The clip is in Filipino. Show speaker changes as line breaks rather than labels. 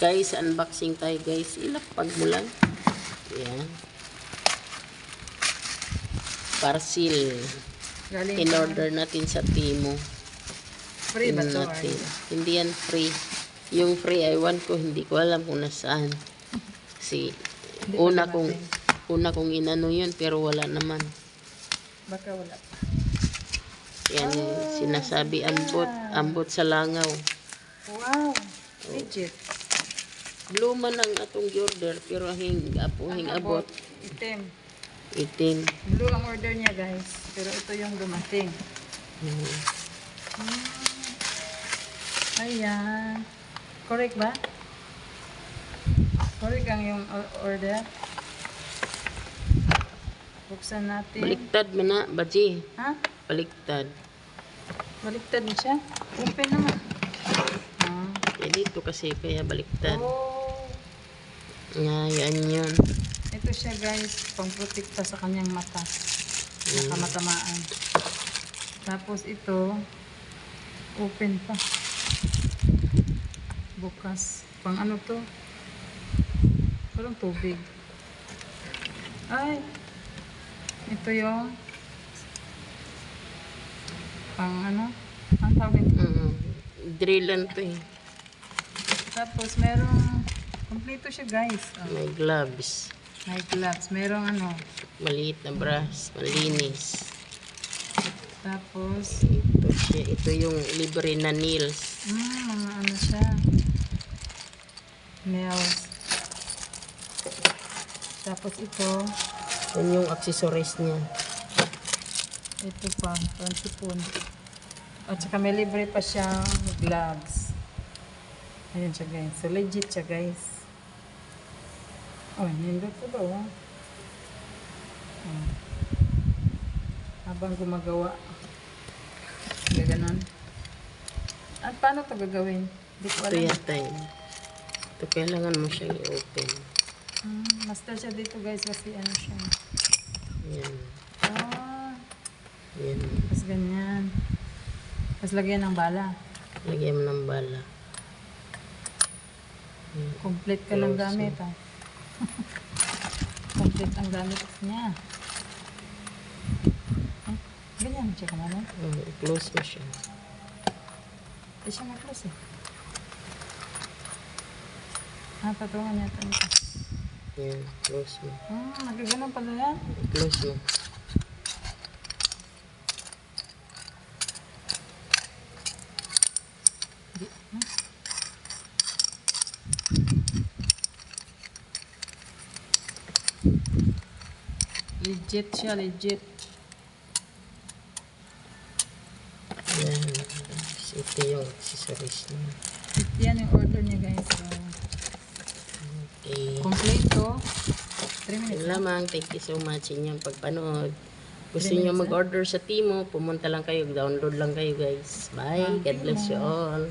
Guys, unboxing tayo guys. Ilapag mo lang. Ayan. Parcel. In-order natin sa Timo.
Free ba ito?
Hindi yan free. Yung free, ewan ko, hindi ko alam kung nasaan. Kasi, una kong inano yun, pero wala naman.
Baka wala.
Yan, sinasabi, ambot sa langaw.
Wow, legit.
Luma ng atong order, pero hing abot. Itim.
Blue ang order niya guys, pero ito yung dumating. Ayan. Correct ba? Correct ang yung order. Buksan natin.
Baliktad mo na, Baji.
Ha?
Baliktad.
Baliktad siya? Open naman.
Dito kasi kaya baliktad.
Oh.
Yan yun.
Ito siya guys, pang-protekta sa kanyang mata. Nakamatamaan. Tapos ito, open pa. Bukas. Pang ano to? Parang tubig. Ay! Ito yung pang ano? Ang tawag ito?
Drillan to eh.
Tapos merong kompleto siya guys.
May gloves.
May gloves. Merong ano?
Maliit na brush. Malinis.
Tapos
Ito yung libre na nails.
mga ano siya. Nails. Tapos ito.
Yun yung accessories niya.
Ito pa. Pansipon. At saka may libre pa siyang gloves. Ayan siya guys. So legit siya guys. Oh, nindot ko daw. Habang gumagawa. Gaganon. At paano ito gagawin? Di ko
Ito
alam.
yata yun. Ito kailangan mo siyang i-open.
Master siya dito guys kasi ano siya.
Yan. Yan.
Tapos ganyan. Tapos lagyan ng bala.
Lagyan mo ng bala.
Complete ka ng gamit ha. Complete ang gamit niya. Ganyan siya kamalan.
Close mo siya.
Hindi siya na-close eh. Patungan niya ito nito.
Yan. Close mo.
Nagaganon pala yan.
Close mo.
Legit siya, legit.
Yan. Ito yung accessories niya.
Yan yung order niya guys. So,
Okay.
kompleto. 3 minutes.
Yun lamang. Thank you so much inyong pagpanood. Gusto
3
niyo
minutes,
mag-order sa Timo, pumunta lang kayo, download lang kayo guys. Bye. God bless you all.